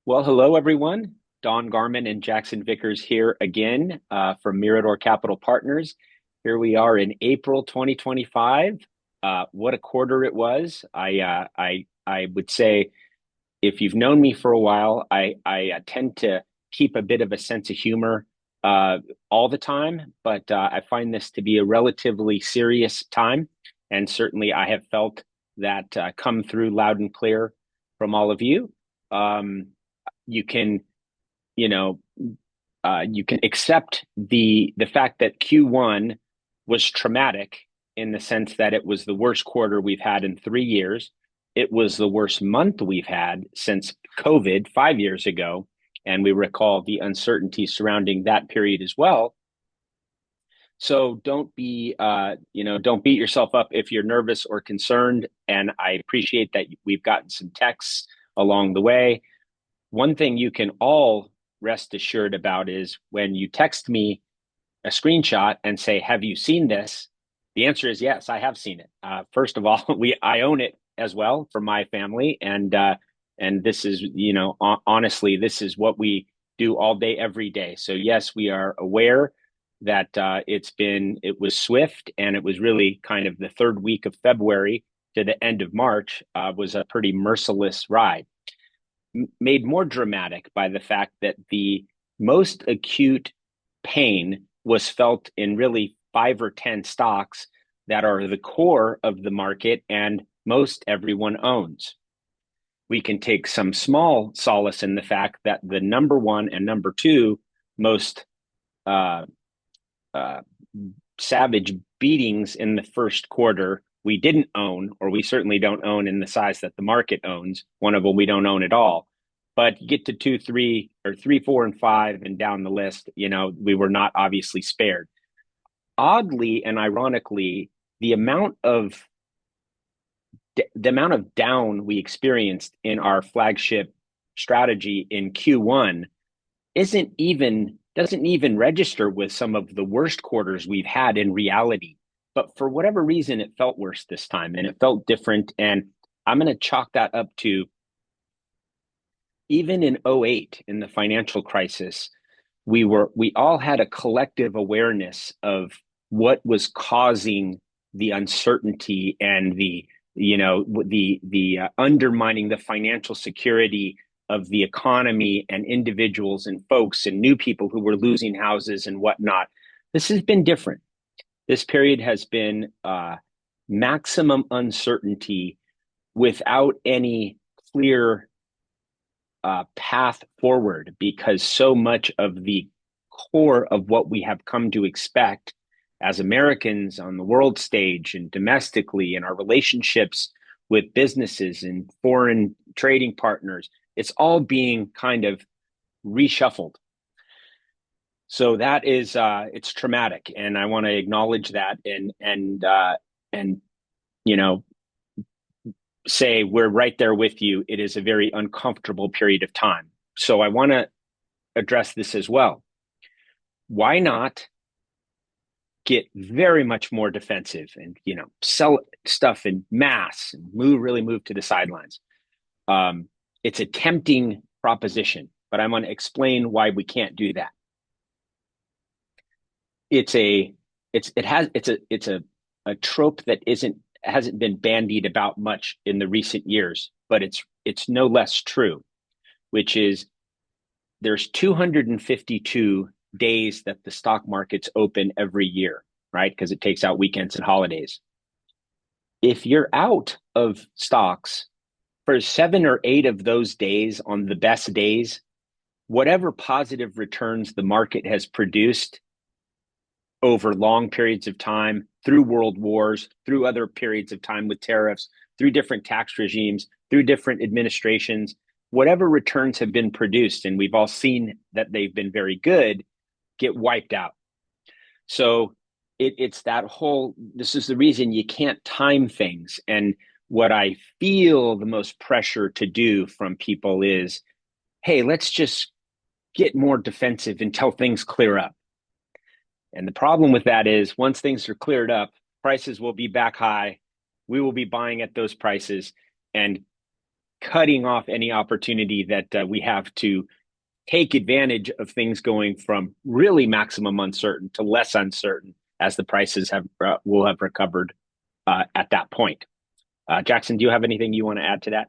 Well, hello, everyone. Don Garman and Jackson Vickers here again from Mirador Capital Partners. Here we are in April 2025. What a quarter it was. I would say if you've known me for a while, I tend to keep a bit of a sense of humor all the time, but I find this to be a relatively serious time. And certainly I have felt that come through loud and clear from all of you. Um, you can, you know, you can accept the fact that Q1 was traumatic in the sense that it was the worst quarter we've had in 3 years. It was the worst month we've had since COVID 5 years ago, and we recall the uncertainty surrounding that period as well. So don't beat yourself up if you're nervous or concerned. And I appreciate that we've gotten some texts along the way. One thing you can all rest assured about is when you text me a screenshot and say, "Have you seen this?" The answer is yes, I have seen it. First of all, I own it as well for my family, and this is honestly this is what we do all day every day. So yes, we are aware that it was swift, and it was really kind of the third week of February to the end of March was a pretty merciless ride, made more dramatic by the fact that the most acute pain was felt in really 5 or 10 stocks that are the core of the market and most everyone owns. We can take some small solace in the fact that the number one and number two most uh, uh, savage beatings in the first quarter we didn't own, or we certainly don't own in the size that the market owns. One of them we don't own at all. But you get to two, three, or three, four, and five, and down the list, we were not obviously spared. Oddly and ironically, the amount of down we experienced in our flagship strategy in Q1 isn't even doesn't even register with some of the worst quarters we've had in reality. But for whatever reason, it felt worse this time, and it felt different. And I'm going to chalk that up to even in '08, in the financial crisis, we all had a collective awareness of what was causing the uncertainty and the undermining the financial security of the economy and individuals and folks and new people who were losing houses and whatnot. This has been different. This period has been maximum uncertainty without any clear path forward, because so much of the core of what we have come to expect as Americans on the world stage and domestically in our relationships with businesses and foreign trading partners, it's all being kind of reshuffled. So that is it's traumatic, and I want to acknowledge that and you know say we're right there with you. It is a very uncomfortable period of time. So I want to address this as well. Why not get very much more defensive and sell stuff in mass and really move to the sidelines? It's a tempting proposition, but I'm going to explain why we can't do that. It's a trope that hasn't been bandied about much in the recent years, but it's no less true, which is there's 252 days that the stock market's open every year, right? Because it takes out weekends and holidays. If you're out of stocks for 7 or 8 of those days on the best days, whatever positive returns the market has produced over long periods of time, through world wars, through other periods of time with tariffs, through different tax regimes, through different administrations, whatever returns have been produced, and we've all seen that they've been very good, get wiped out. So it's that whole, this is the reason you can't time things. And what I feel the most pressure to do from people is, hey, let's just get more defensive until things clear up. And the problem with that is once things are cleared up, prices will be back high. We will be buying at those prices. And cutting off any opportunity that we have to take advantage of things going from really maximum uncertain to less uncertain as the prices have will have recovered at that point. Jackson, do you have anything you want to add to that?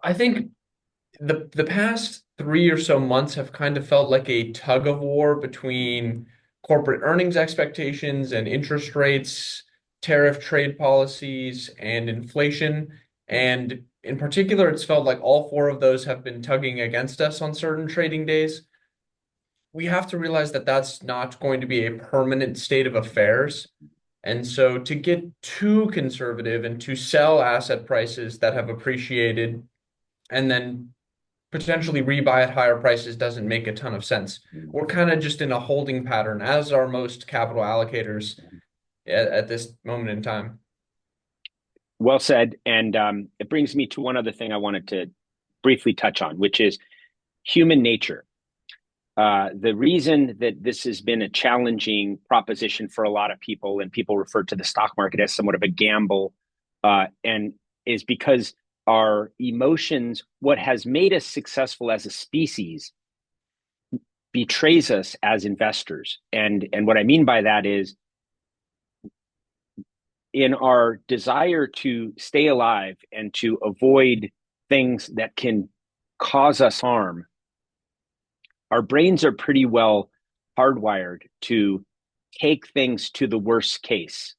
I think the past 3 or so months have kind of felt like a tug of war between corporate earnings expectations and interest rates, tariff trade policies, and inflation. And in particular, it's felt like all four of those have been tugging against us on certain trading days. We have to realize that that's not going to be a permanent state of affairs. And so to get too conservative and to sell asset prices that have appreciated and then potentially rebuy at higher prices doesn't make a ton of sense. We're kind of just in a holding pattern, as are most capital allocators at this moment in time. Well said. And it brings me to one other thing I wanted to briefly touch on, which is human nature. The reason that this has been a challenging proposition for a lot of people, and people refer to the stock market as somewhat of a gamble, and is because our emotions, what has made us successful as a species, betrays us as investors. And what I mean by that is, in our desire to stay alive and to avoid things that can cause us harm, our brains are pretty well hardwired to take things to the worst case,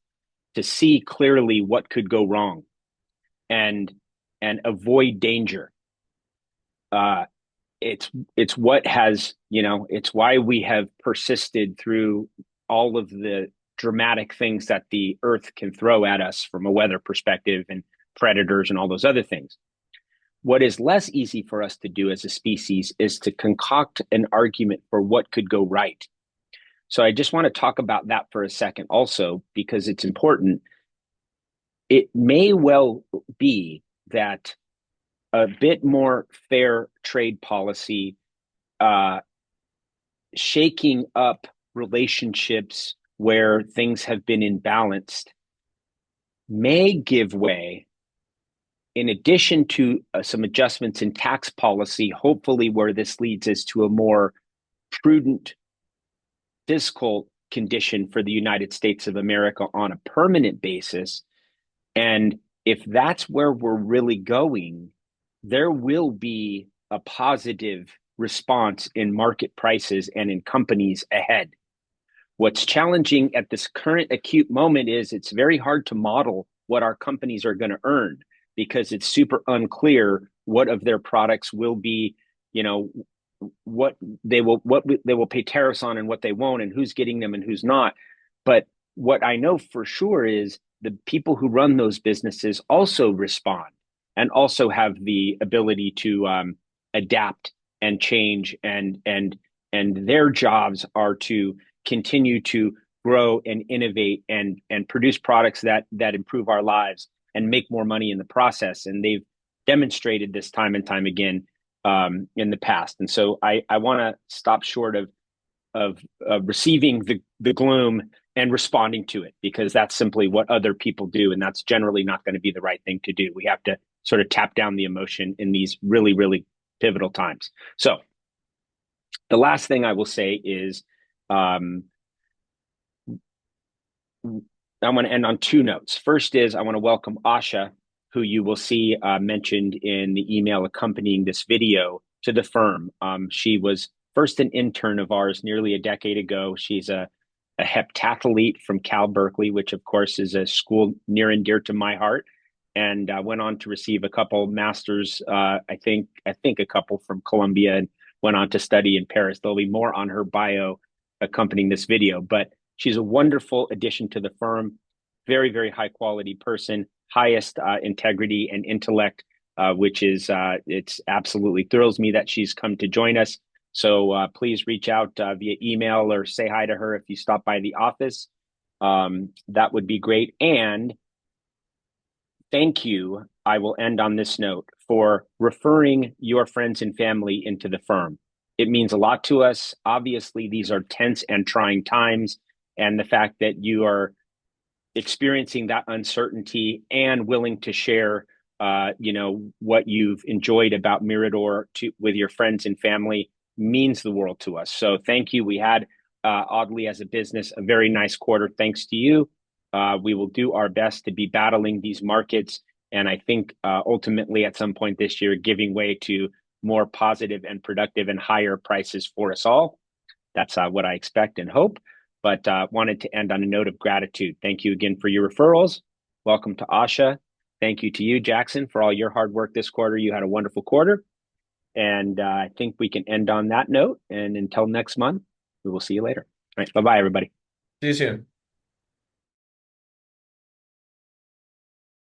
to see clearly what could go wrong and avoid danger. Uh, it's what has, it's why we have persisted through all of the dramatic things that the earth can throw at us from a weather perspective and predators and all those other things. What is less easy for us to do as a species is to concoct an argument for what could go right. So I just want to talk about that for a second also, because it's important. It may well be that a bit more fair trade policy, uh, shaking up relationships where things have been imbalanced, may give way, in addition to some adjustments in tax policy, hopefully where this leads us to a more prudent fiscal condition for the United States of America on a permanent basis. And if that's where we're really going, there will be a positive response in market prices and in companies ahead. What's challenging at this current acute moment is it's very hard to model what our companies are going to earn, because it's super unclear what of their products will be, you know, what they will pay tariffs on and what they won't, and who's getting them and who's not. But what I know for sure is the people who run those businesses also respond and also have the ability to adapt and change, and their jobs are to continue to grow and innovate and produce products that improve our lives and make more money in the process. And they've demonstrated this time and time again in the past. And so I want to stop short of receiving the gloom and responding to it, because that's simply what other people do, and that's generally not going to be the right thing to do. We have to sort of tap down the emotion in these really, really pivotal times. So the last thing I will say is, I want to end on two notes. First is I want to welcome Asha, who you will see mentioned in the email accompanying this video, to the firm. She was first an intern of ours nearly a decade ago. She's a heptathlete from Cal Berkeley, which of course is a school near and dear to my heart, and went on to receive a couple masters, I think a couple from Columbia, and went on to study in Paris. There'll be more on her bio accompanying this video, but she's a wonderful addition to the firm. Very, very high quality person, highest integrity and intellect, which is, it's absolutely thrills me that she's come to join us. So please reach out via email or say hi to her if you stop by the office. That would be great. And thank you. I will end on this note for referring your friends and family into the firm. It means a lot to us. Obviously, these are tense and trying times, and the fact that you are experiencing that uncertainty and willing to share what you've enjoyed about Mirador with your friends and family means the world to us. So thank you. We had, oddly, as a business, a very nice quarter thanks to you. We will do our best to be battling these markets. And I think ultimately at some point this year, giving way to more positive and productive and higher prices for us all. That's what I expect and hope. But wanted to end on a note of gratitude. Thank you again for your referrals. Welcome to Asha. Thank you to you, Jackson, for all your hard work this quarter. You had a wonderful quarter. And I think we can end on that note. And until next month, we will see you later. All right. Bye-bye, everybody. See you soon.